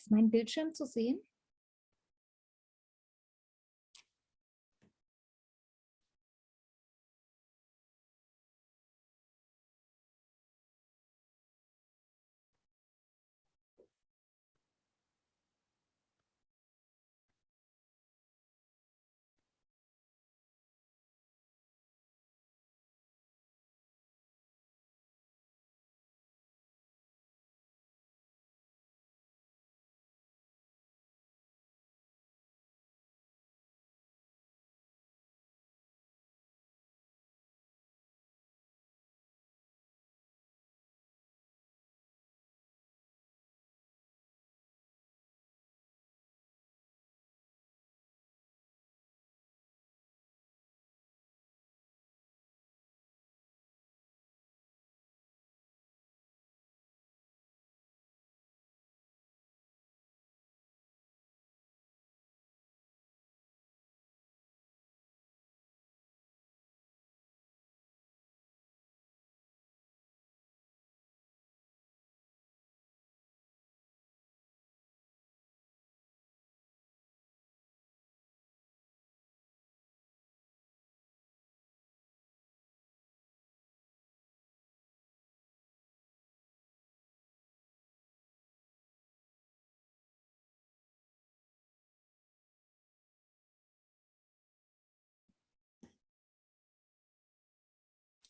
Ist mein Bildschirm zu sehen?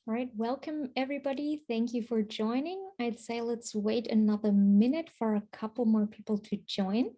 All right, welcome everybody. Thank you for joining. I'd say let's wait another minute for a couple more people to join.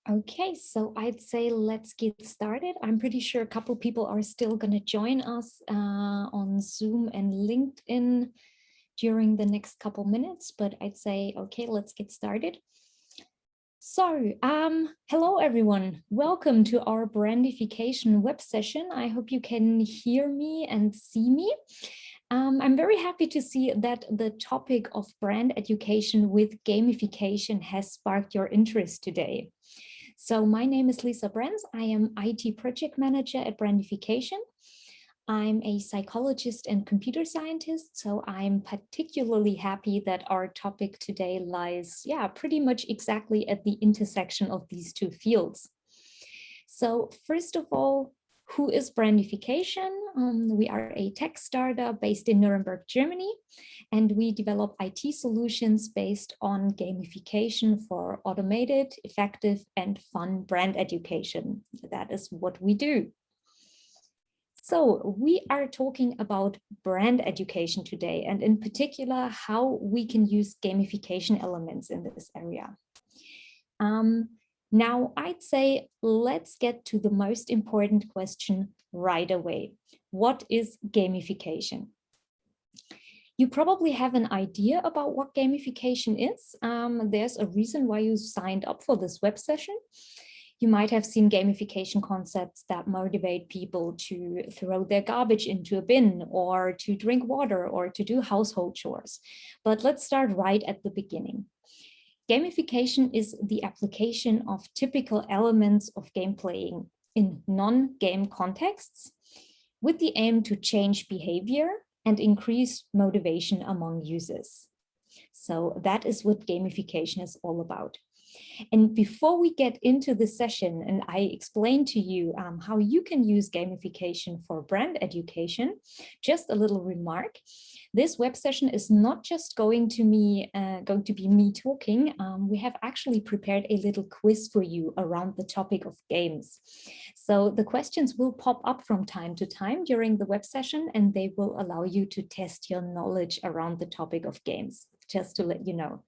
Okay, so I'd say let's get started. I'm pretty sure a couple people are still going to join us on Zoom and LinkedIn during the next couple minutes, but I'd say, okay, let's get started. So, hello everyone. Welcome to our Brandification web session. I hope you can hear me and see me. I'm very happy to see that the topic of brand education with gamification has sparked your interest today. So my name is Lisa Brands. I am IT project manager at Brandification. I'm a psychologist and computer scientist, so I'm particularly happy that our topic today lies, pretty much exactly at the intersection of these two fields. So first of all, who is Brandification? We are a tech startup based in Nuremberg, Germany, and we develop IT solutions based on gamification for automated, effective, and fun brand education. That is what we do. So we are talking about brand education today, and in particular, how we can use gamification elements in this area. Now, I'd say let's get to the most important question right away. What is gamification? You probably have an idea about what gamification is. There's a reason why you signed up for this web session. You might have seen gamification concepts that motivate people to throw their garbage into a bin or to drink water or to do household chores. But let's start right at the beginning. Gamification is the application of typical elements of game playing in non-game contexts with the aim to change behavior and increase motivation among users. So that is what gamification is all about. And before we get into the session and I explain to you how you can use gamification for brand education, just a little remark. This web session is not just going to be me talking. We have actually prepared a little quiz for you around the topic of games. So the questions will pop up from time to time during the web session, and they will allow you to test your knowledge around the topic of games, just to let you know.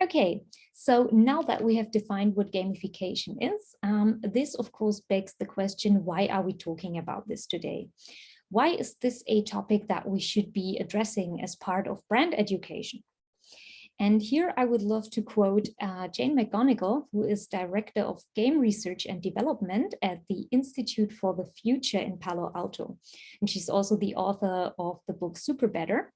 Okay, so now that we have defined what gamification is, this of course begs the question, why are we talking about this today? Why is this a topic that we should be addressing as part of brand education? And here I would love to quote Jane McGonigal, who is Director of Game Research and Development at the Institute for the Future in Palo Alto. And she's also the author of the book Super Better.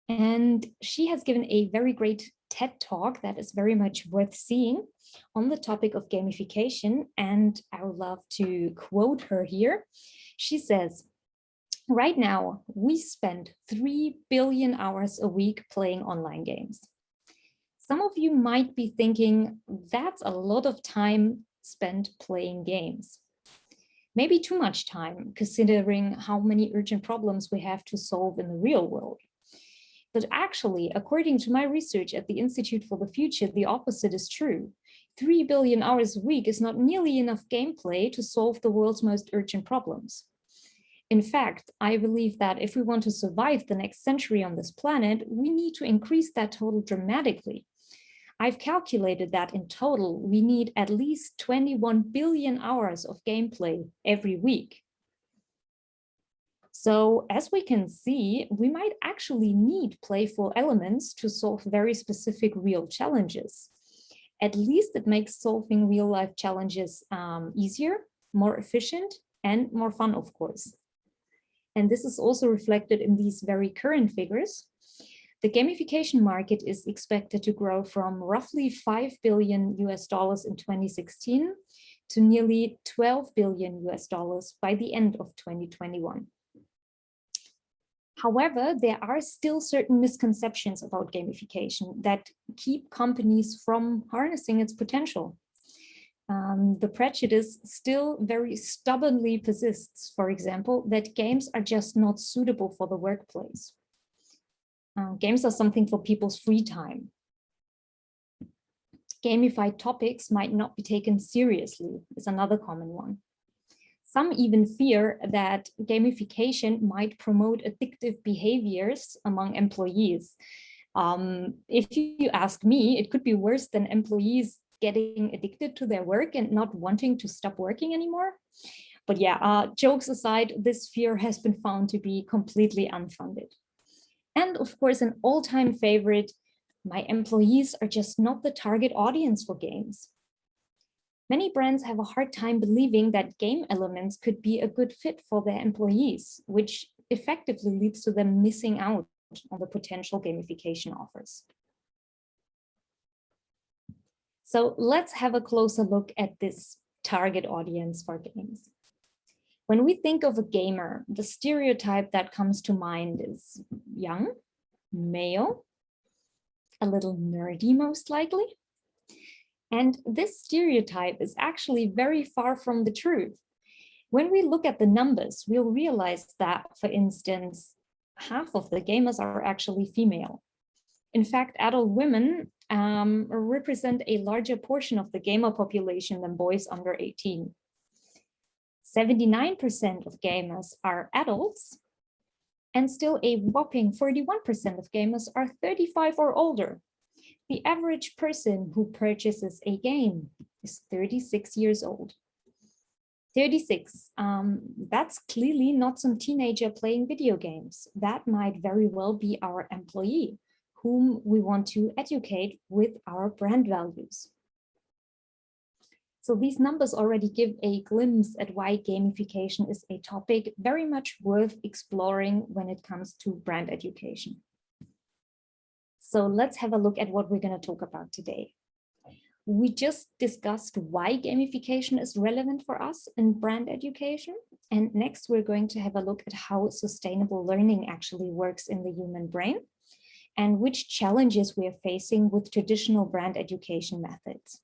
And she has given a very great TED talk that is very much worth seeing on the topic of gamification. And I would love to quote her here. She says, right now, we spend 3 billion hours a week playing online games. Some of you might be thinking, that's a lot of time spent playing games. Maybe too much time, considering how many urgent problems we have to solve in the real world. But actually, according to my research at the Institute for the Future, the opposite is true. 3 billion hours a week is not nearly enough gameplay to solve the world's most urgent problems. In fact, I believe that if we want to survive the next century on this planet, we need to increase that total dramatically. I've calculated that in total, we need at least 21 billion hours of gameplay every week. So as we can see, we might actually need playful elements to solve very specific real challenges. At least it makes solving real life challenges easier, more efficient, and more fun, of course. And this is also reflected in these very current figures. The gamification market is expected to grow from roughly $5 billion in 2016 to nearly $12 billion by the end of 2021. However, there are still certain misconceptions about gamification that keep companies from harnessing its potential. The prejudice still very stubbornly persists, for example, that games are just not suitable for the workplace. Games are something for people's free time. Gamified topics might not be taken seriously, is another common one. Some even fear that gamification might promote addictive behaviors among employees. If you ask me, it could be worse than employees getting addicted to their work and not wanting to stop working anymore. But yeah, jokes aside, this fear has been found to be completely unfounded. And of course, an all-time favorite, my employees are just not the target audience for games. Many brands have a hard time believing that game elements could be a good fit for their employees, which effectively leads to them missing out on the potential gamification offers. So let's have a closer look at this target audience for games. When we think of a gamer, the stereotype that comes to mind is young, male, a little nerdy most likely. And this stereotype is actually very far from the truth. When we look at the numbers, we'll realize that, for instance, half of the gamers are actually female. In fact, adult women represent a larger portion of the gamer population than boys under 18. 79% of gamers are adults, and still a whopping 41% of gamers are 35 or older. The average person who purchases a game is 36 years old. 36, that's clearly not some teenager playing video games. That might very well be our employee, whom we want to educate with our brand values. So these numbers already give a glimpse at why gamification is a topic very much worth exploring when it comes to brand education. So let's have a look at what we're going to talk about today. We just discussed why gamification is relevant for us in brand education. And next, we're going to have a look at how sustainable learning actually works in the human brain and which challenges we are facing with traditional brand education methods.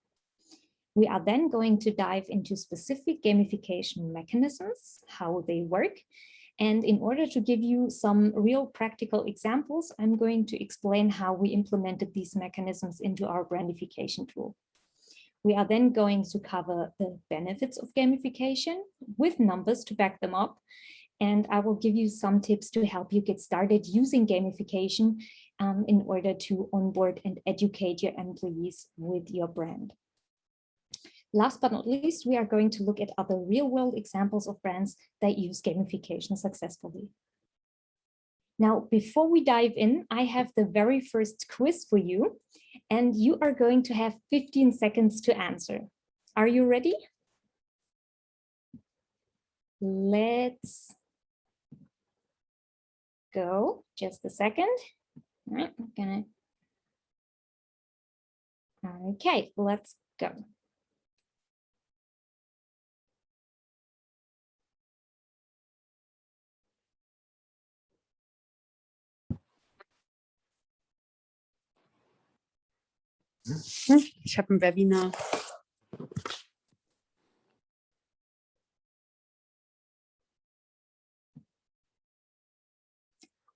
We are then going to dive into specific gamification mechanisms, how they work. And in order to give you some real practical examples, I'm going to explain how we implemented these mechanisms into our brandification tool. We are then going to cover the benefits of gamification with numbers to back them up. And I will give you some tips to help you get started using gamification in order to onboard and educate your employees with your brand. Last but not least, we are going to look at other real-world examples of brands that use gamification successfully. Now, before we dive in, I have the very first quiz for you, and you are going to have 15 seconds to answer. Are you ready? Let's go. Just a second. All right, I'm gonna. Okay, let's go. Ich habe ein Webinar.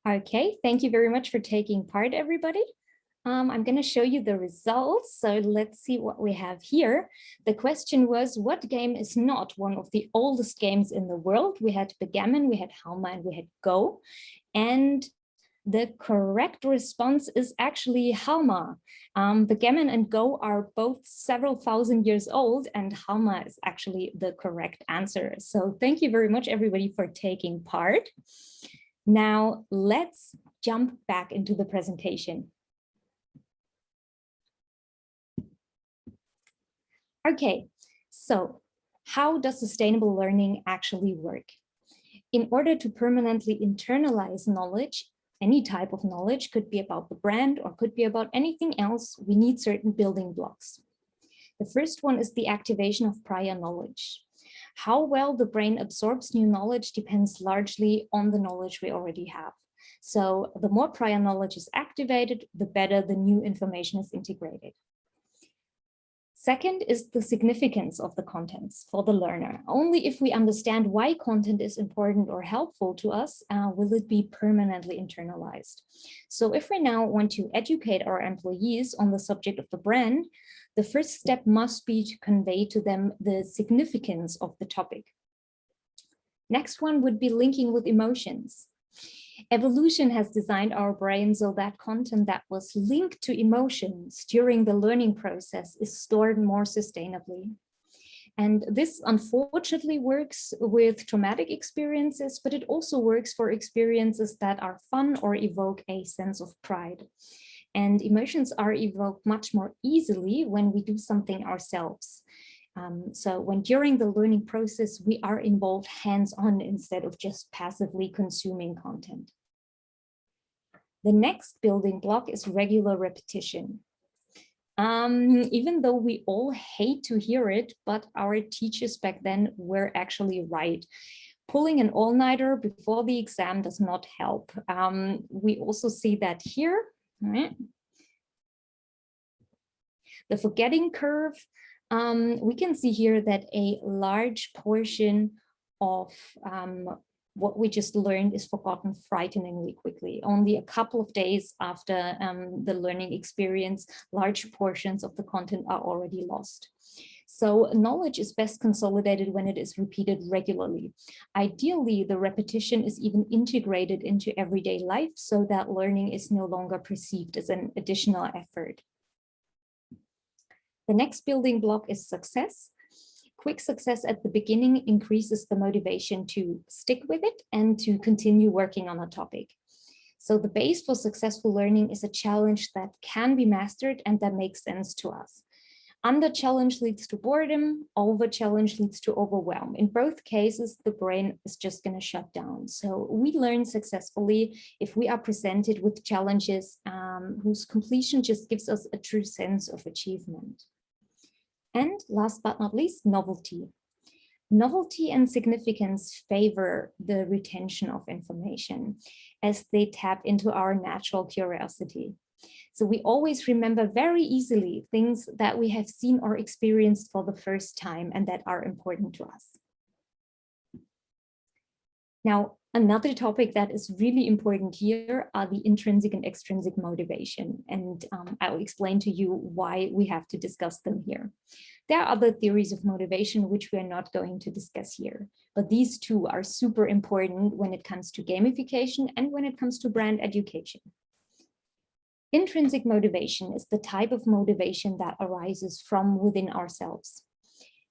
Okay, thank you very much for taking part, everybody. I'm going to show you the results. So let's see what we have here. The question was, what game is not one of the oldest games in the world? We had Backgammon, we had Halma, and we had Go. And the correct response is actually Halma. Backgammon and Go are both several thousand years old, and Halma is actually the correct answer. So thank you very much, everybody, for taking part. Now let's jump back into the presentation. Okay, so how does sustainable learning actually work? In order to permanently internalize knowledge, any type of knowledge, could be about the brand or could be about anything else, we need certain building blocks. The first one is the activation of prior knowledge. How well the brain absorbs new knowledge depends largely on the knowledge we already have. So the more prior knowledge is activated, the better the new information is integrated. Second is the significance of the contents for the learner. Only if we understand why content is important or helpful to us, will it be permanently internalized. So if we now want to educate our employees on the subject of the brand, the first step must be to convey to them the significance of the topic. Next one would be linking with emotions. Evolution has designed our brain so that content that was linked to emotions during the learning process is stored more sustainably. And this unfortunately works with traumatic experiences, but it also works for experiences that are fun or evoke a sense of pride. And emotions are evoked much more easily when we do something ourselves. So when during the learning process, we are involved hands-on instead of just passively consuming content. The next building block is regular repetition. Even though we all hate to hear it, but our teachers back then were actually right. Pulling an all-nighter before the exam does not help. We also see that here. Right? The forgetting curve. We can see here that a large portion of what we just learned is forgotten frighteningly quickly. Only a couple of days after the learning experience, large portions of the content are already lost. So knowledge is best consolidated when it is repeated regularly. Ideally, the repetition is even integrated into everyday life so that learning is no longer perceived as an additional effort. The next building block is success. Quick success at the beginning increases the motivation to stick with it and to continue working on a topic. So the base for successful learning is a challenge that can be mastered and that makes sense to us. Under challenge leads to boredom, over challenge leads to overwhelm. In both cases, the brain is just going to shut down. So we learn successfully if we are presented with challenges whose completion just gives us a true sense of achievement. And last but not least, novelty. Novelty and significance favor the retention of information as they tap into our natural curiosity. So we always remember very easily things that we have seen or experienced for the first time and that are important to us. Now, another topic that is really important here are the intrinsic and extrinsic motivation. And I will explain to you why we have to discuss them here. There are other theories of motivation which we are not going to discuss here, but these two are super important when it comes to gamification and when it comes to brand education. Intrinsic motivation is the type of motivation that arises from within ourselves.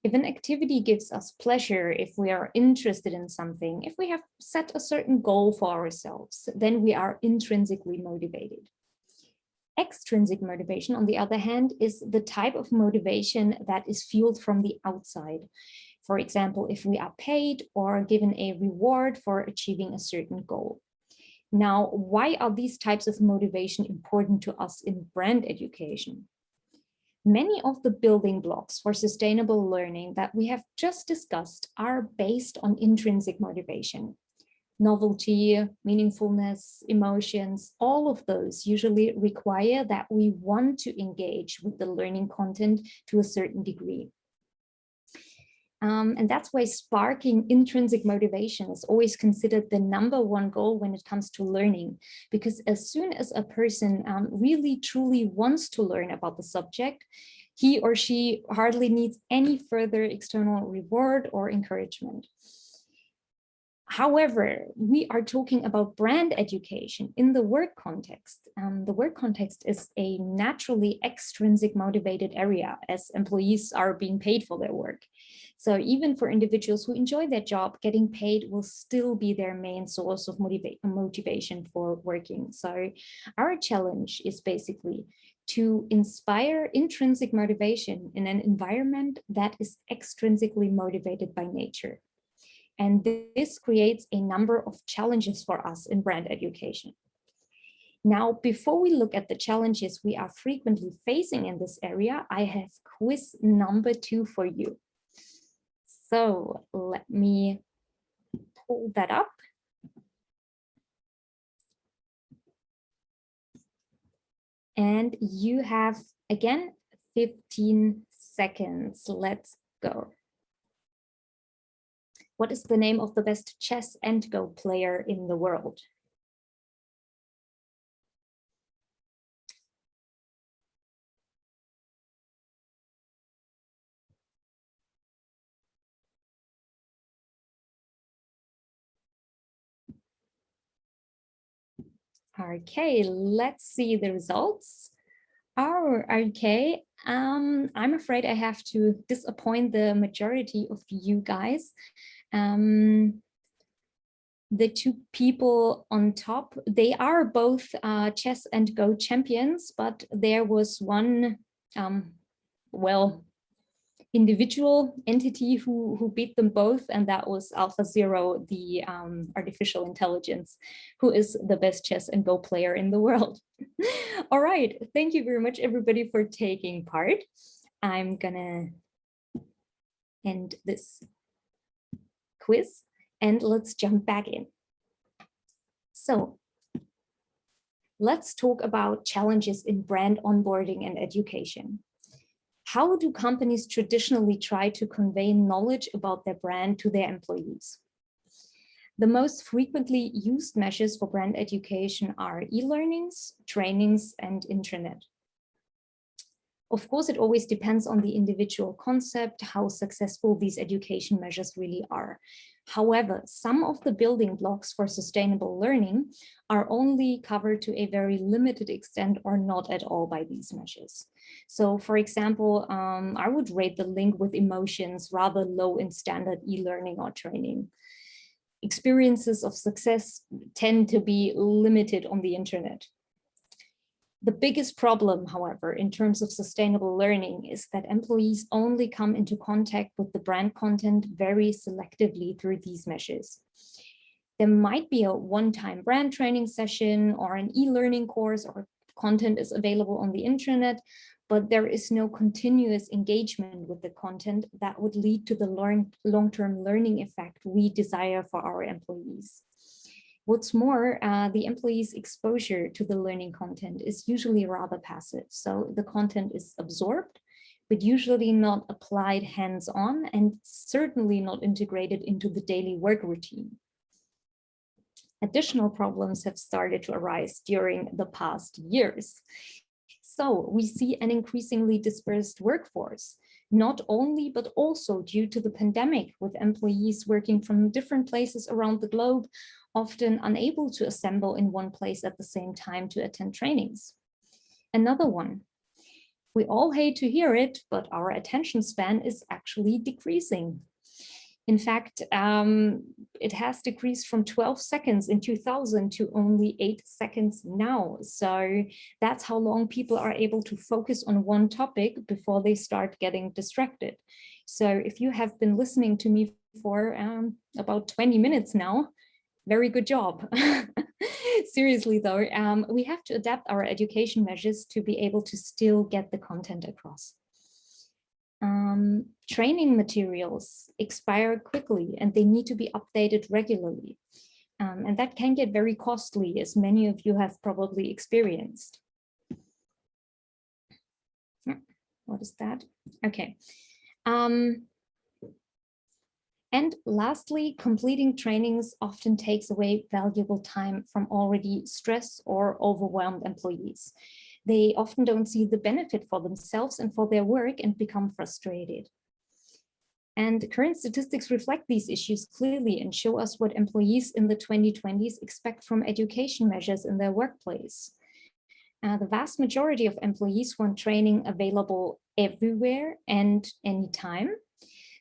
If an activity gives us pleasure, if we are interested in something, if we have set a certain goal for ourselves, then we are intrinsically motivated. Extrinsic motivation, on the other hand, is the type of motivation that is fueled from the outside. For example, if we are paid or given a reward for achieving a certain goal. Now, why are these types of motivation important to us in brand education? Many of the building blocks for sustainable learning that we have just discussed are based on intrinsic motivation. Novelty, meaningfulness, emotions, all of those usually require that we want to engage with the learning content to a certain degree. And that's why sparking intrinsic motivation is always considered the #1 goal when it comes to learning, because as soon as a person really truly wants to learn about the subject, he or she hardly needs any further external reward or encouragement. However, we are talking about brand education in the work context. The work context is a naturally extrinsic motivated area as employees are being paid for their work. So even for individuals who enjoy their job, getting paid will still be their main source of motivation for working. So our challenge is basically to inspire intrinsic motivation in an environment that is extrinsically motivated by nature. And this creates a number of challenges for us in brand education. Now, before we look at the challenges we are frequently facing in this area, I have quiz #2 for you. So let me pull that up. And you have, again, 15 seconds. Let's go. What is the name of the best chess and Go player in the world? Okay, let's see the results. Oh, okay. I'm afraid I have to disappoint the majority of you guys. The two people on top, they are both chess and Go champions, but there was one, well, individual entity who beat them both, and that was AlphaZero, the artificial intelligence, who is the best chess and Go player in the world. All right, thank you very much, everybody, for taking part. I'm gonna end this quiz and let's jump back in. So let's talk about challenges in brand onboarding and education. How do companies traditionally try to convey knowledge about their brand to their employees? The most frequently used measures for brand education are e-learnings, trainings, and intranet. Of course, it always depends on the individual concept, how successful these education measures really are. However, some of the building blocks for sustainable learning are only covered to a very limited extent or not at all by these measures. So, for example, I would rate the link with emotions rather low in standard e-learning or training. Experiences of success tend to be limited on the internet. The biggest problem, however, in terms of sustainable learning is that employees only come into contact with the brand content very selectively through these measures. There might be a one-time brand training session or an e-learning course, or content is available on the internet, but there is no continuous engagement with the content that would lead to the long-term learning effect we desire for our employees. What's more, the employee's exposure to the learning content is usually rather passive. So the content is absorbed, but usually not applied hands-on and certainly not integrated into the daily work routine. Additional problems have started to arise during the past years. So we see an increasingly dispersed workforce, not only, but also due to the pandemic, with employees working from different places around the globe, often unable to assemble in one place at the same time to attend trainings. Another one, we all hate to hear it, but our attention span is actually decreasing. In fact, it has decreased from 12 seconds in 2000 to only 8 seconds now. So that's how long people are able to focus on one topic before they start getting distracted. So if you have been listening to me for about 20 minutes now, very good job. Seriously though, we have to adapt our education measures to be able to still get the content across. Training materials expire quickly and they need to be updated regularly. And that can get very costly, as many of you have probably experienced. What is that? Okay. And lastly, completing trainings often takes away valuable time from already stressed or overwhelmed employees. They often don't see the benefit for themselves and for their work and become frustrated. And current statistics reflect these issues clearly and show us what employees in the 2020s expect from education measures in their workplace. The vast majority of employees want training available everywhere and anytime.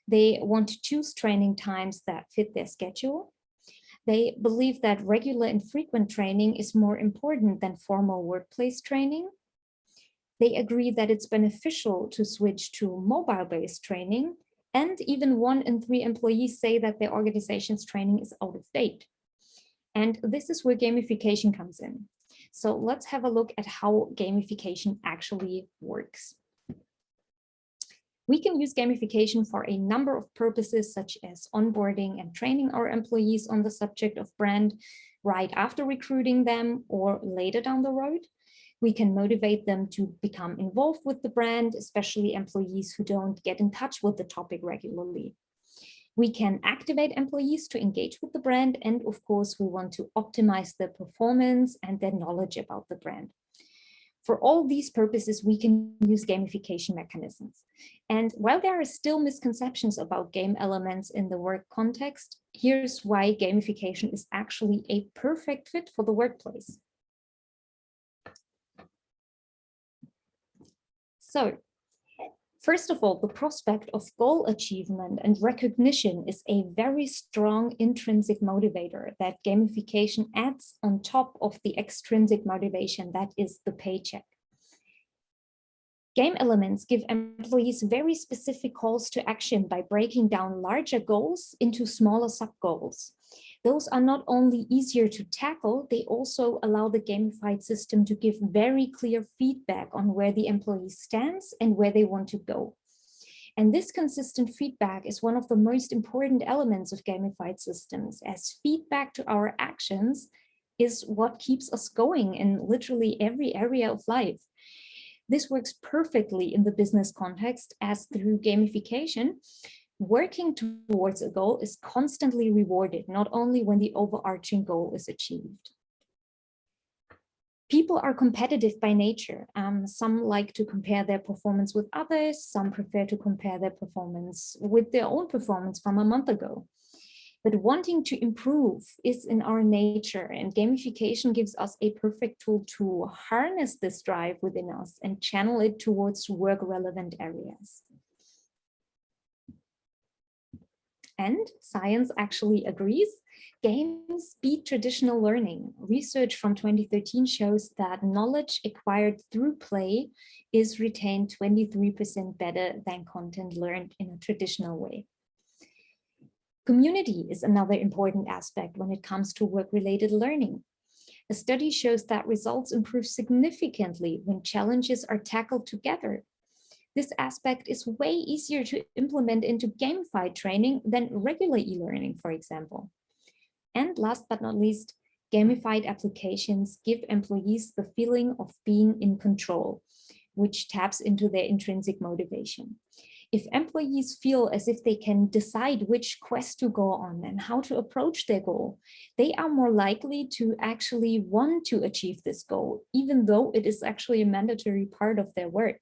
They want to choose training times that fit their schedule. They believe that regular and frequent training is more important than formal workplace training. They agree that it's beneficial to switch to mobile-based training, and even 1 in 3 employees say that their organization's training is out of date. And this is where gamification comes in. So let's have a look at how gamification actually works. We can use gamification for a number of purposes, such as onboarding and training our employees on the subject of brand right after recruiting them or later down the road. We can motivate them to become involved with the brand, especially employees who don't get in touch with the topic regularly. We can activate employees to engage with the brand, and of course, we want to optimize their performance and their knowledge about the brand. For all these purposes, we can use gamification mechanisms. And while there are still misconceptions about game elements in the work context, here's why gamification is actually a perfect fit for the workplace. So, first of all, the prospect of goal achievement and recognition is a very strong intrinsic motivator that gamification adds on top of the extrinsic motivation that is the paycheck. Game elements give employees very specific calls to action by breaking down larger goals into smaller sub-goals. Those are not only easier to tackle, they also allow the gamified system to give very clear feedback on where the employee stands and where they want to go. And this consistent feedback is one of the most important elements of gamified systems, as feedback to our actions is what keeps us going in literally every area of life. This works perfectly in the business context, as through gamification, working towards a goal is constantly rewarded, not only when the overarching goal is achieved. People are competitive by nature. Some like to compare their performance with others. Some prefer to compare their performance with their own performance from a month ago. But wanting to improve is in our nature, and gamification gives us a perfect tool to harness this drive within us and channel it towards work-relevant areas. And science actually agrees. Games beat traditional learning. Research from 2013 shows that knowledge acquired through play is retained 23% better than content learned in a traditional way. Community is another important aspect when it comes to work-related learning. A study shows that results improve significantly when challenges are tackled together. This aspect is way easier to implement into gamified training than regular e-learning, for example. And last but not least, gamified applications give employees the feeling of being in control, which taps into their intrinsic motivation. If employees feel as if they can decide which quest to go on and how to approach their goal, they are more likely to actually want to achieve this goal, even though it is actually a mandatory part of their work.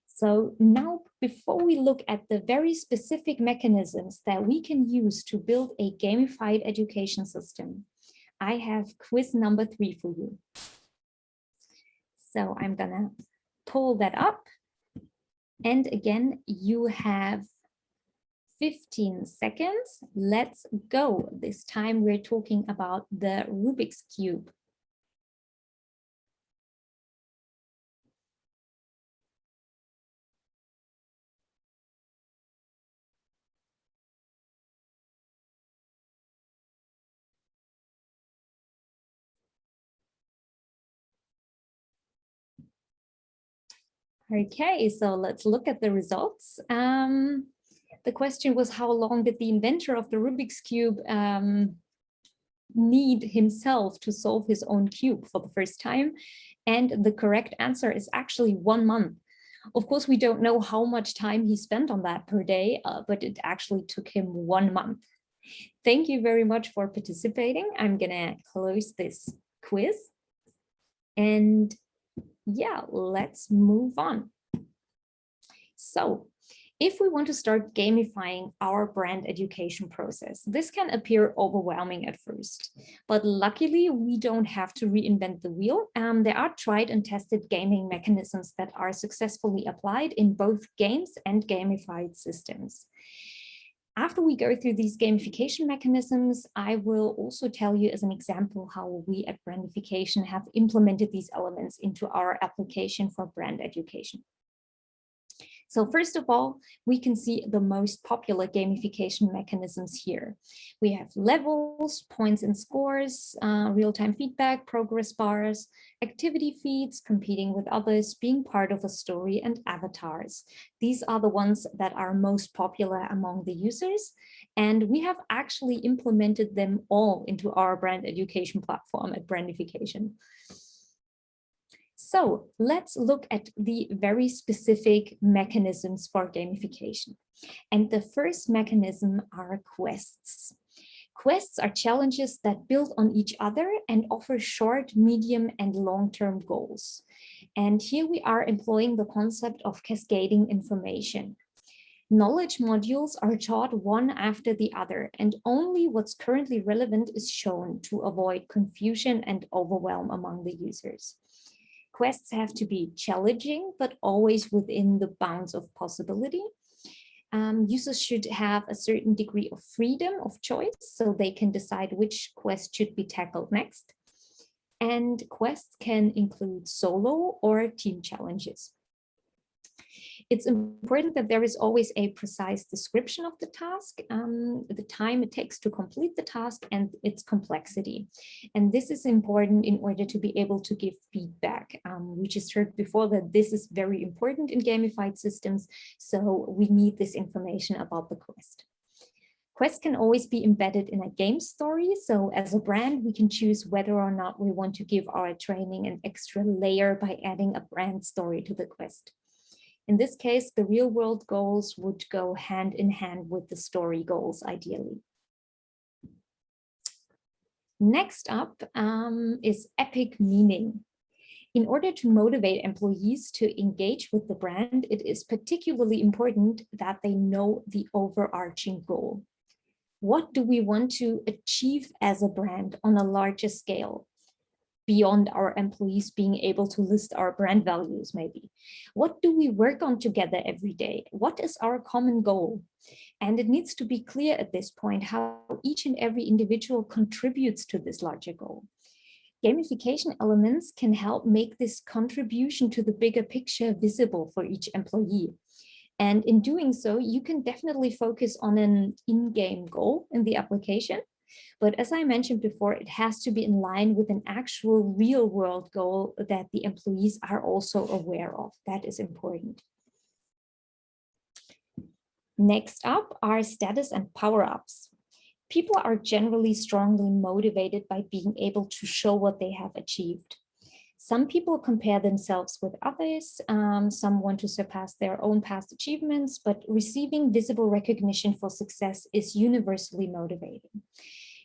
So now, before we look at the very specific mechanisms that we can use to build a gamified education system, I have quiz number 3 for you. So I'm gonna pull that up. And again, you have 15 seconds. Let's go. This time we're talking about the Rubik's Cube. Okay, so let's look at the results. The question was, how long did the inventor of the Rubik's Cube need himself to solve his own cube for the first time? And the correct answer is actually 1 month. Of course, we don't know how much time he spent on that per day, but it actually took him 1 month. Thank you very much for participating. I'm gonna close this quiz. And yeah, let's move on. So if we want to start gamifying our brand education process, this can appear overwhelming at first, but luckily we don't have to reinvent the wheel. There are tried and tested gaming mechanisms that are successfully applied in both games and gamified systems. After we go through these gamification mechanisms, I will also tell you as an example how we at Brandification have implemented these elements into our application for brand education. So first of all, we can see the most popular gamification mechanisms here. We have levels, points and scores, real-time feedback, progress bars, activity feeds, competing with others, being part of a story, and avatars. These are the ones that are most popular among the users. And we have actually implemented them all into our brand education platform at Brandification. So let's look at the very specific mechanisms for gamification. And the first mechanism are quests. Quests are challenges that build on each other and offer short, medium, and long-term goals. And here we are employing the concept of cascading information. Knowledge modules are taught one after the other, and only what's currently relevant is shown to avoid confusion and overwhelm among the users. Quests have to be challenging, but always within the bounds of possibility. Users should have a certain degree of freedom of choice, so they can decide which quest should be tackled next. And quests can include solo or team challenges. It's important that there is always a precise description of the task, the time it takes to complete the task, and its complexity. And this is important in order to be able to give feedback. We just heard before that this is very important in gamified systems, so we need this information about the quest. Quests can always be embedded in a game story. So as a brand, we can choose whether or not we want to give our training an extra layer by adding a brand story to the quest. In this case, the real world goals would go hand in hand with the story goals, ideally. Next up is epic meaning. In order to motivate employees to engage with the brand, it is particularly important that they know the overarching goal. What do we want to achieve as a brand on a larger scale? Beyond our employees being able to list our brand values, maybe. What do we work on together every day? What is our common goal? And it needs to be clear at this point how each and every individual contributes to this larger goal. Gamification elements can help make this contribution to the bigger picture visible for each employee. And in doing so, you can definitely focus on an in-game goal in the application, But as I mentioned before, it has to be in line with an actual real world goal that the employees are also aware of. That is important. Next up are status and power-ups. People are generally strongly motivated by being able to show what they have achieved. Some people compare themselves with others. Some want to surpass their own past achievements, but receiving visible recognition for success is universally motivating.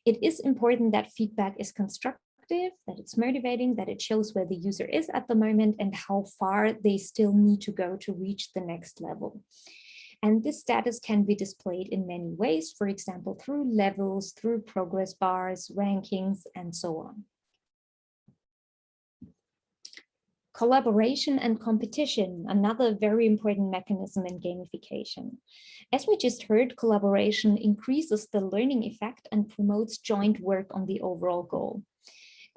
It is important that feedback is constructive, that it's motivating, that it shows where the user is at the moment and how far they still need to go to reach the next level. And this status can be displayed in many ways, for example, through levels, through progress bars, rankings, and so on. Collaboration and competition, another very important mechanism in gamification. As we just heard, collaboration increases the learning effect and promotes joint work on the overall goal.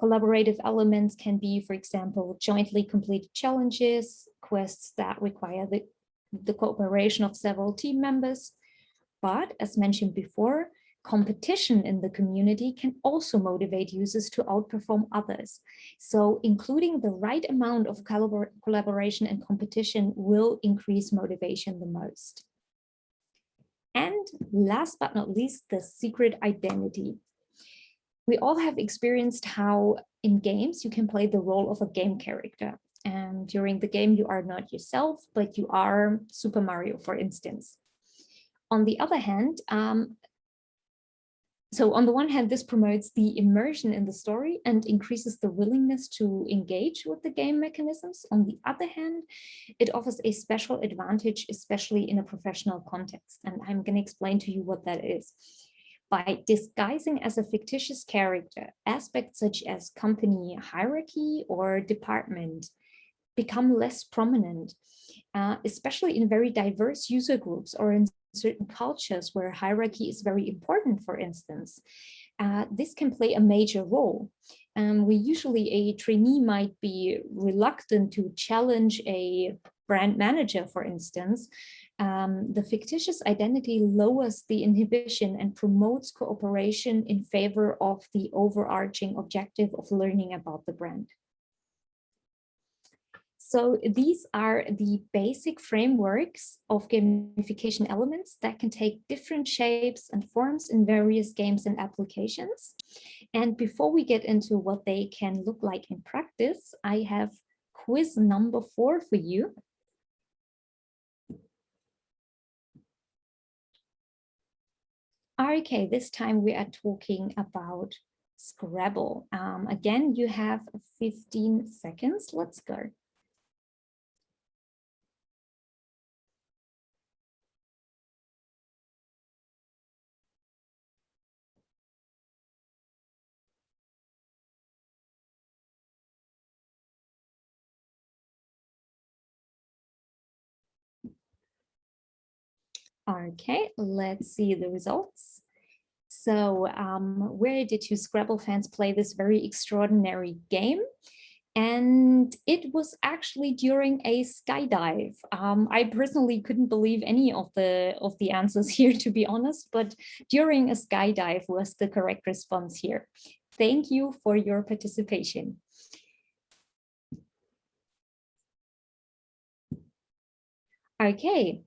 Collaborative elements can be, for example, jointly completed challenges, quests that require the cooperation of several team members. But as mentioned before, competition in the community can also motivate users to outperform others. So including the right amount of collaboration and competition will increase motivation the most. And last but not least, the secret identity. We all have experienced how in games you can play the role of a game character. And during the game, you are not yourself, but you are Super Mario, for instance. On the other hand, so on the one hand, this promotes the immersion in the story and increases the willingness to engage with the game mechanisms. On the other hand, it offers a special advantage, especially in a professional context. And I'm going to explain to you what that is. By disguising as a fictitious character, aspects such as company hierarchy or department become less prominent, especially in very diverse user groups or in certain cultures where hierarchy is very important, for instance. This can play a major role. A trainee might be reluctant to challenge a brand manager, for instance. The fictitious identity lowers the inhibition and promotes cooperation in favor of the overarching objective of learning about the brand. So these are the basic frameworks of gamification elements that can take different shapes and forms in various games and applications. And before we get into what they can look like in practice, I have quiz number 4 for you. Okay, this time we are talking about Scrabble. Again, you have 15 seconds. Let's go. Okay, let's see the results. So where did you Scrabble fans play this very extraordinary game? And it was actually during a skydive. I personally couldn't believe any of the answers here, to be honest, but during a skydive was the correct response here. Thank you for your participation. Okay.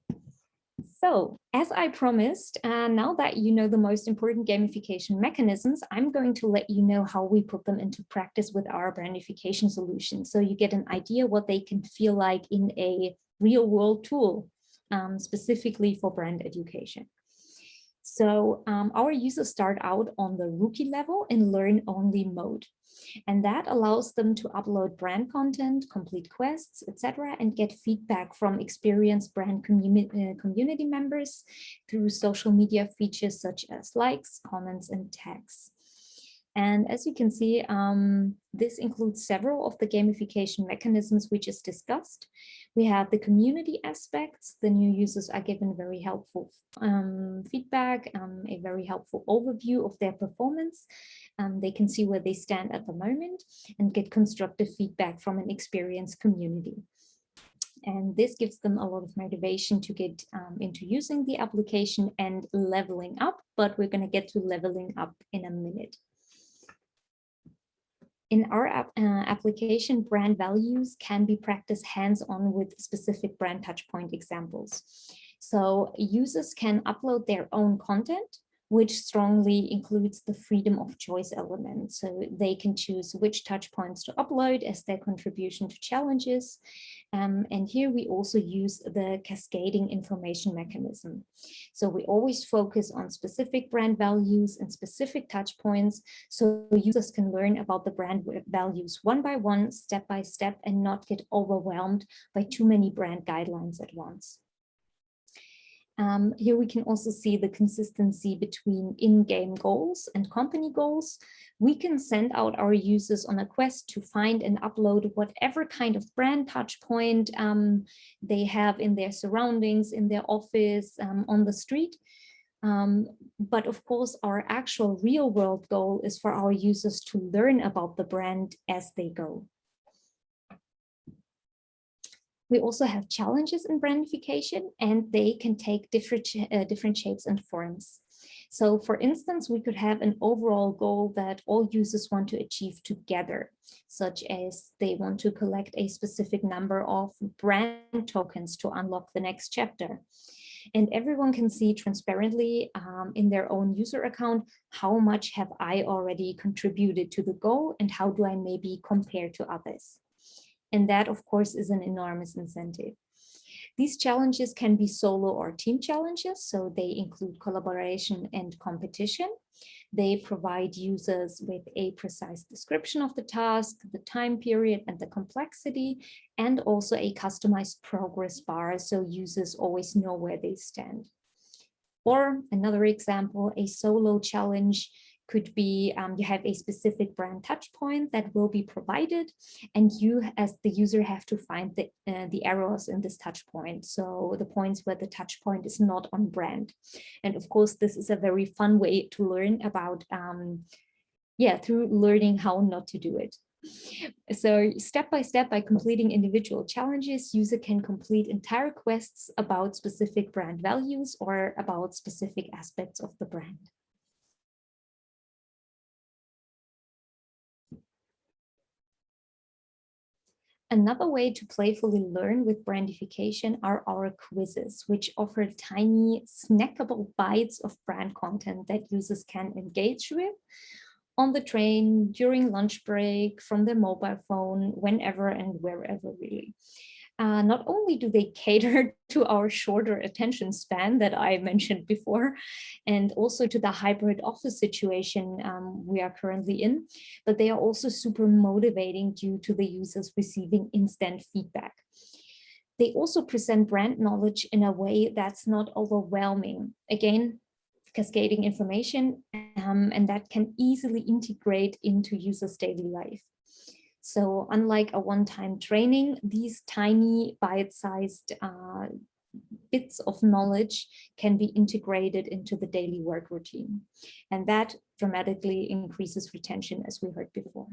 So, as I promised, now that you know the most important gamification mechanisms, I'm going to let you know how we put them into practice with our brandification solution. So you get an idea what they can feel like in a real world tool, specifically for brand education. So our users start out on the rookie level in learn only mode. And that allows them to upload brand content, complete quests, etc., and get feedback from experienced brand community members through social media features such as likes, comments, and tags. And as you can see, this includes several of the gamification mechanisms we just discussed. We have the community aspects. The new users are given very helpful feedback, a very helpful overview of their performance. They can see where they stand at the moment and get constructive feedback from an experienced community. And this gives them a lot of motivation to get into using the application and leveling up, but we're going to get to leveling up in a minute. In our application, brand values can be practiced hands-on with specific brand touchpoint examples. So users can upload their own content, which strongly includes the freedom of choice element. So they can choose which touchpoints to upload as their contribution to challenges. And here we also use the cascading information mechanism. So we always focus on specific brand values and specific touchpoints, so users can learn about the brand values one by one, step by step, and not get overwhelmed by too many brand guidelines at once. Here we can also see the consistency between in-game goals and company goals. We can send out our users on a quest to find and upload whatever kind of brand touch point they have in their surroundings, in their office, on the street. But of course, our actual real world goal is for our users to learn about the brand as they go. We also have challenges in brandification, and they can take different shapes and forms. So for instance, we could have an overall goal that all users want to achieve together, such as they want to collect a specific number of brand tokens to unlock the next chapter. And everyone can see transparently in their own user account, how much have I already contributed to the goal and how do I maybe compare to others. And that, of course, is an enormous incentive. These challenges can be solo or team challenges, so they include collaboration and competition. They provide users with a precise description of the task, the time period, and the complexity, and also a customized progress bar, so users always know where they stand. Or another example, a solo challenge could be you have a specific brand touch point that will be provided, and you as the user have to find the errors in this touch point. So the points where the touch point is not on brand. And of course, this is a very fun way to learn about, through learning how not to do it. So step by step, by completing individual challenges, user can complete entire quests about specific brand values or about specific aspects of the brand. Another way to playfully learn with brandification are our quizzes, which offer tiny snackable bites of brand content that users can engage with on the train, during lunch break, from their mobile phone, whenever and wherever, really. Not only do they cater to our shorter attention span that I mentioned before, and also to the hybrid office situation we are currently in, but they are also super motivating due to the users receiving instant feedback. They also present brand knowledge in a way that's not overwhelming. Again, cascading information, and that can easily integrate into users' daily life. So unlike a one-time training, these tiny bite-sized bits of knowledge can be integrated into the daily work routine. And that dramatically increases retention, as we heard before.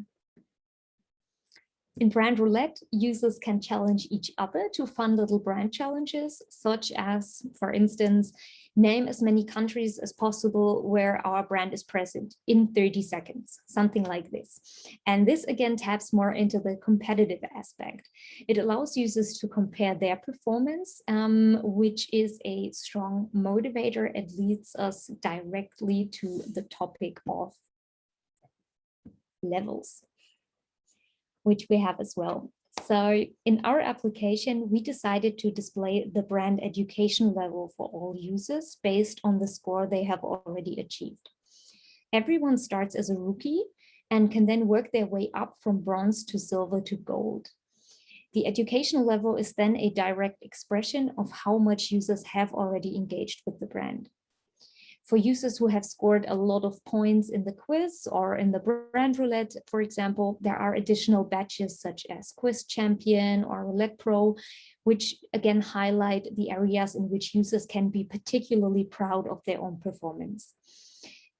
In Brand Roulette, users can challenge each other to fun little brand challenges, such as, for instance, name as many countries as possible where our brand is present in 30 seconds, something like this. And this again taps more into the competitive aspect. It allows users to compare their performance, which is a strong motivator. It leads us directly to the topic of levels, which we have as well. So in our application, we decided to display the brand education level for all users based on the score they have already achieved. Everyone starts as a rookie and can then work their way up from bronze to silver to gold. The education level is then a direct expression of how much users have already engaged with the brand. For users who have scored a lot of points in the quiz or in the brand roulette, for example, there are additional badges such as Quiz Champion or Roulette Pro, which again highlight the areas in which users can be particularly proud of their own performance.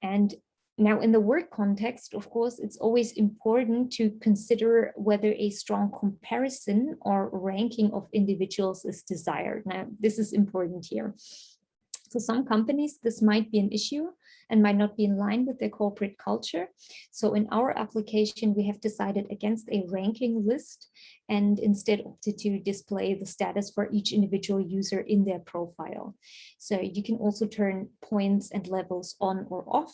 And Now, in the work context, of course, it's always important to consider whether a strong comparison or ranking of individuals is desired. Now, this is important here. For some companies, this might be an issue and might not be in line with their corporate culture. So in our application, we have decided against a ranking list and instead opted to display the status for each individual user in their profile. So you can also turn points and levels on or off.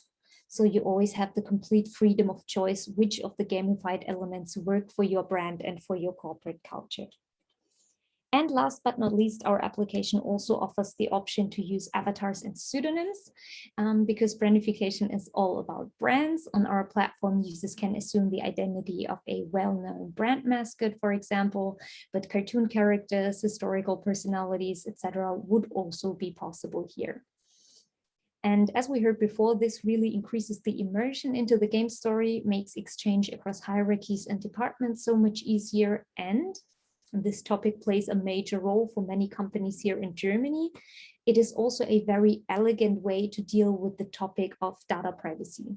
So you always have the complete freedom of choice which of the gamified elements work for your brand and for your corporate culture. And last but not least, our application also offers the option to use avatars and pseudonyms because brandification is all about brands. On our platform, users can assume the identity of a well-known brand mascot, for example, but cartoon characters, historical personalities, etc., would also be possible here. And as we heard before, this really increases the immersion into the game story, makes exchange across hierarchies and departments so much easier, and this topic plays a major role for many companies here in Germany. It is also a very elegant way to deal with the topic of data privacy,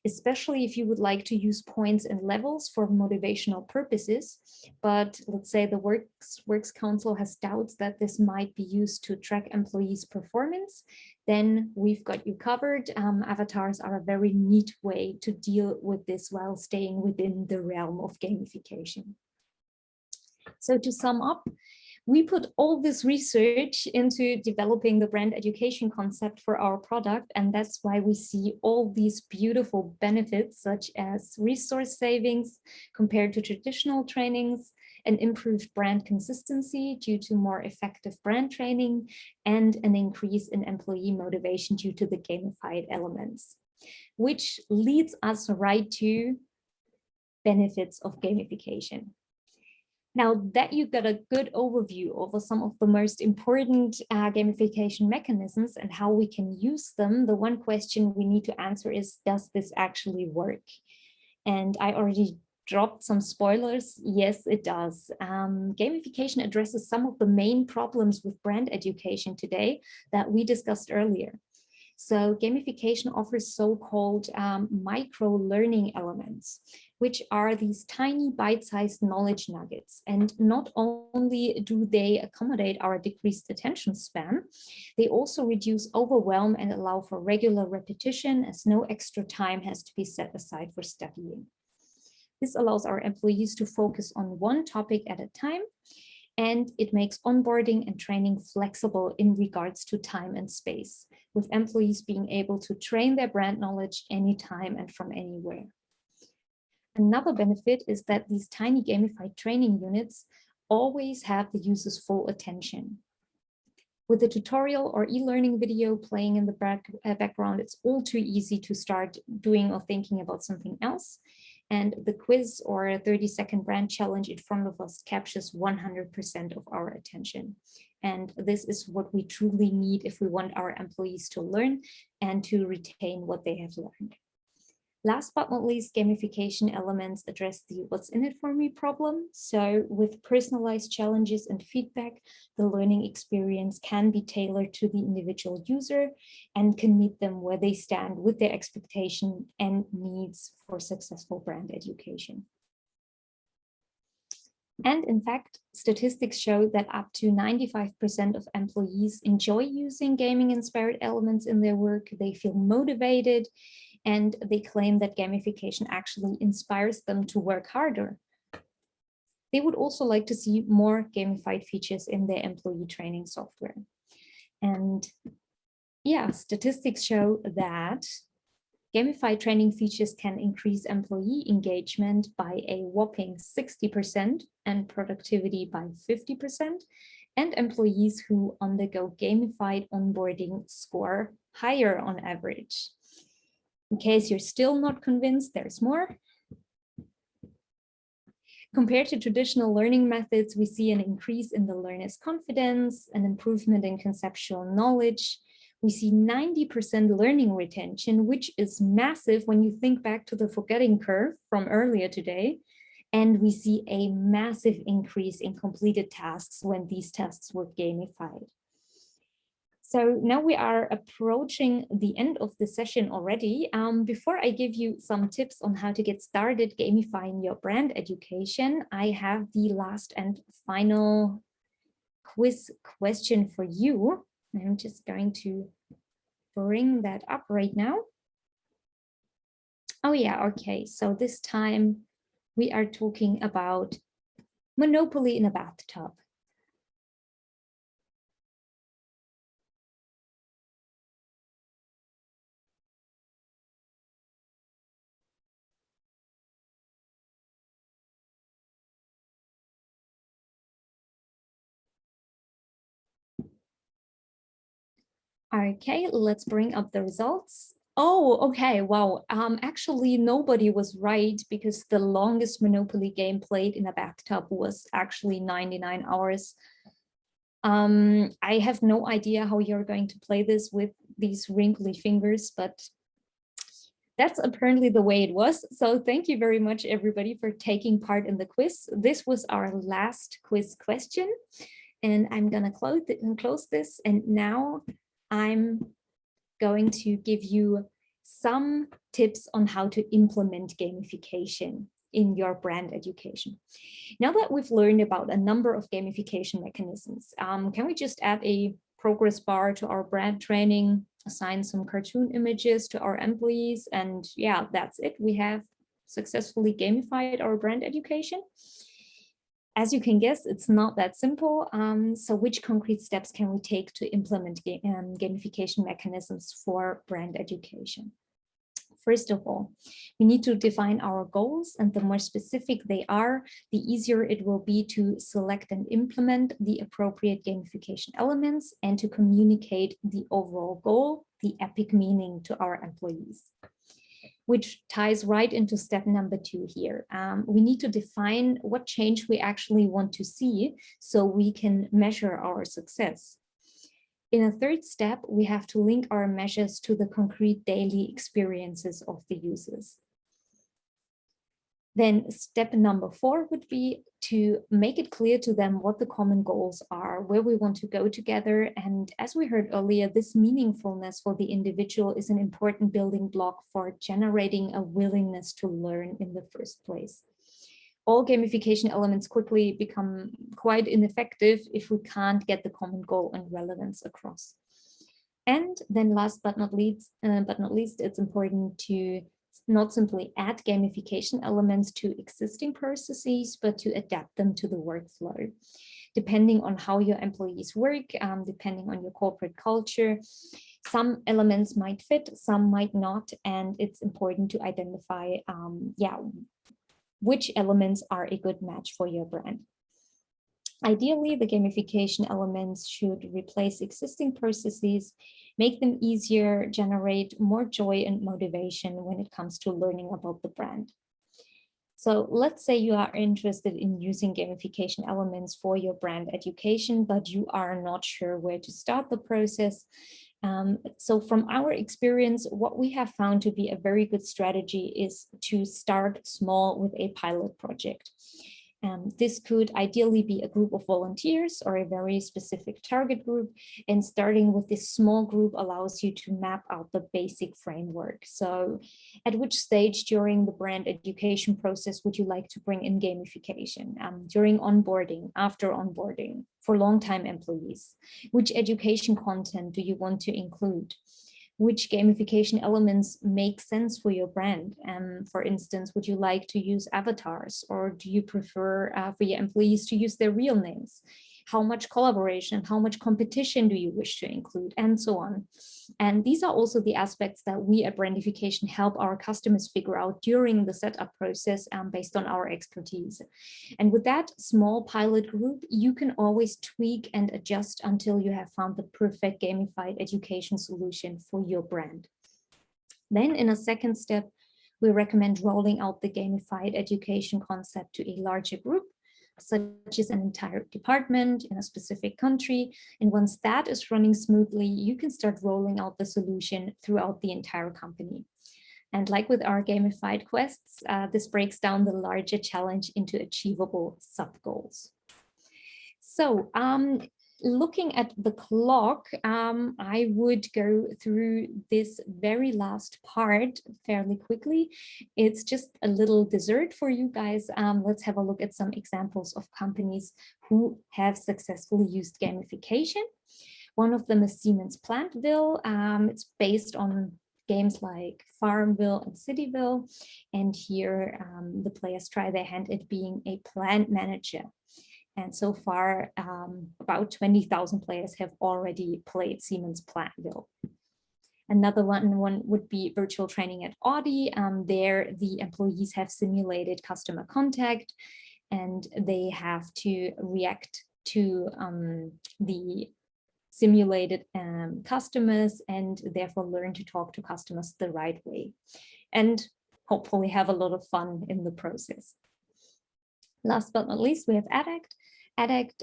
especially if you would like to use points and levels for motivational purposes. But let's say the Works Council has doubts that this might be used to track employees' performance, then we've got you covered. Avatars are a very neat way to deal with this while staying within the realm of gamification. So to sum up, we put all this research into developing the brand education concept for our product, and that's why we see all these beautiful benefits, such as resource savings compared to traditional trainings, an improved brand consistency due to more effective brand training, and an increase in employee motivation due to the gamified elements, which leads us right to benefits of gamification. Now that you got a good overview over some of the most important gamification mechanisms and how we can use them, the one question we need to answer is, does this actually work? And I already dropped some spoilers. Yes, it does. Gamification addresses some of the main problems with brand education today that we discussed earlier. So gamification offers so-called micro-learning elements, which are these tiny bite-sized knowledge nuggets. And not only do they accommodate our decreased attention span, they also reduce overwhelm and allow for regular repetition, as no extra time has to be set aside for studying. This allows our employees to focus on one topic at a time, and it makes onboarding and training flexible in regards to time and space, with employees being able to train their brand knowledge anytime and from anywhere. Another benefit is that these tiny gamified training units always have the user's full attention. With a tutorial or e-learning video playing in the background, it's all too easy to start doing or thinking about something else. And the quiz or 30-second brand challenge in front of us captures 100% of our attention. And this is what we truly need if we want our employees to learn and to retain what they have learned. Last but not least, gamification elements address the what's in it for me problem. So with personalized challenges and feedback, the learning experience can be tailored to the individual user and can meet them where they stand with their expectation and needs for successful brand education. And in fact, statistics show that up to 95% of employees enjoy using gaming-inspired elements in their work. They feel motivated, and they claim that gamification actually inspires them to work harder. They would also like to see more gamified features in their employee training software. And yeah, statistics show that gamified training features can increase employee engagement by a whopping 60% and productivity by 50%. And employees who undergo gamified onboarding score higher on average. In case you're still not convinced, there's more. Compared to traditional learning methods, we see an increase in the learner's confidence, an improvement in conceptual knowledge. We see 90% learning retention, which is massive when you think back to the forgetting curve from earlier today. And we see a massive increase in completed tasks when these tasks were gamified. So now we are approaching the end of the session already. Before I give you some tips on how to get started gamifying your brand education, I have the last and final quiz question for you. I'm just going to bring that up right now. Oh yeah, okay. So this time we are talking about Monopoly in a bathtub. Okay, let's bring up the results. Oh, okay, wow. Actually, nobody was right because the longest Monopoly game played in a bathtub was actually 99 hours. I have no idea how you're going to play this with these wrinkly fingers, but that's apparently the way it was. So thank you very much, everybody, for taking part in the quiz. This was our last quiz question, and I'm gonna close this. And now I'm going to give you some tips on how to implement gamification in your brand education. Now that we've learned about a number of gamification mechanisms, can we just add a progress bar to our brand training, assign some cartoon images to our employees, and yeah, that's it. We have successfully gamified our brand education. As you can guess, it's not that simple. So which concrete steps can we take to implement gamification mechanisms for brand education? First of all, we need to define our goals, and the more specific they are, the easier it will be to select and implement the appropriate gamification elements and to communicate the overall goal, the epic meaning to our employees. Which ties right into step number 2 here. We need to define what change we actually want to see so we can measure our success. In a third step, we have to link our measures to the concrete daily experiences of the users. Then step number 4 would be to make it clear to them what the common goals are, where we want to go together. And as we heard earlier, this meaningfulness for the individual is an important building block for generating a willingness to learn in the first place. All gamification elements quickly become quite ineffective if we can't get the common goal and relevance across. And then last but not least, it's important to not simply add gamification elements to existing processes, but to adapt them to the workflow. Depending on how your employees work, depending on your corporate culture, some elements might fit, some might not, and it's important to identify which elements are a good match for your brand. Ideally, the gamification elements should replace existing processes, make them easier, generate more joy and motivation when it comes to learning about the brand. So let's say you are interested in using gamification elements for your brand education, but you are not sure where to start the process. So from our experience, what we have found to be a very good strategy is to start small with a pilot project. This could ideally be a group of volunteers or a very specific target group. And starting with this small group allows you to map out the basic framework. So at which stage during the brand education process would you like to bring in gamification? During onboarding, after onboarding, for long-time employees? Which education content do you want to include? Which gamification elements make sense for your brand? For instance, would you like to use avatars, or do you prefer for your employees to use their real names? How much collaboration, how much competition do you wish to include, and so on. And these are also the aspects that we at Brandification help our customers figure out during the setup process based on our expertise. And with that small pilot group, you can always tweak and adjust until you have found the perfect gamified education solution for your brand. Then in a second step, we recommend rolling out the gamified education concept to a larger group, such as an entire department in a specific country. And once that is running smoothly, you can start rolling out the solution throughout the entire company. And like with our gamified quests, this breaks down the larger challenge into achievable sub-goals. So looking at the clock, I would go through this very last part fairly quickly. It's just a little dessert for you guys. Let's have a look at some examples of companies who have successfully used gamification. One of them is Siemens Plantville. It's based on games like Farmville and Cityville. And here the players try their hand at being a plant manager. And so far, about 20,000 players have already played Siemens Plantville. Another one would be virtual training at Audi. There, the employees have simulated customer contact, and they have to react to the simulated customers and therefore learn to talk to customers the right way, and hopefully have a lot of fun in the process. Last but not least, we have Adact. Adact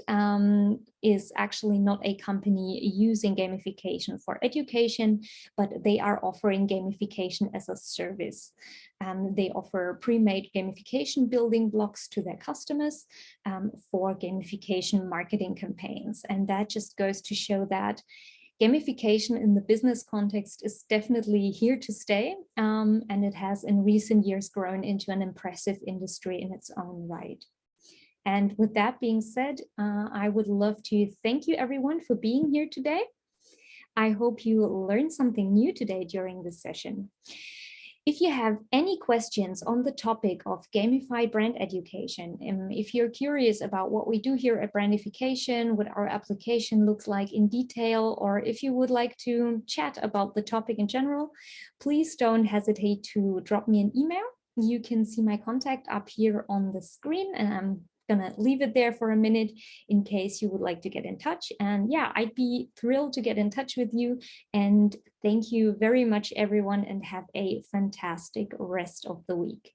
is actually not a company using gamification for education, but they are offering gamification as a service. They offer pre-made gamification building blocks to their customers for gamification marketing campaigns. And that just goes to show that gamification in the business context is definitely here to stay, and it has in recent years grown into an impressive industry in its own right. And with that being said, I would love to thank you everyone for being here today. I hope you learned something new today during this session. If you have any questions on the topic of gamified brand education, if you're curious about what we do here at Brandification, what our application looks like in detail, or if you would like to chat about the topic in general, please don't hesitate to drop me an email. You can see my contact up here on the screen, and I'm gonna leave it there for a minute in case you would like to get in touch. And yeah, I'd be thrilled to get in touch with you. And thank you very much, everyone, and have a fantastic rest of the week.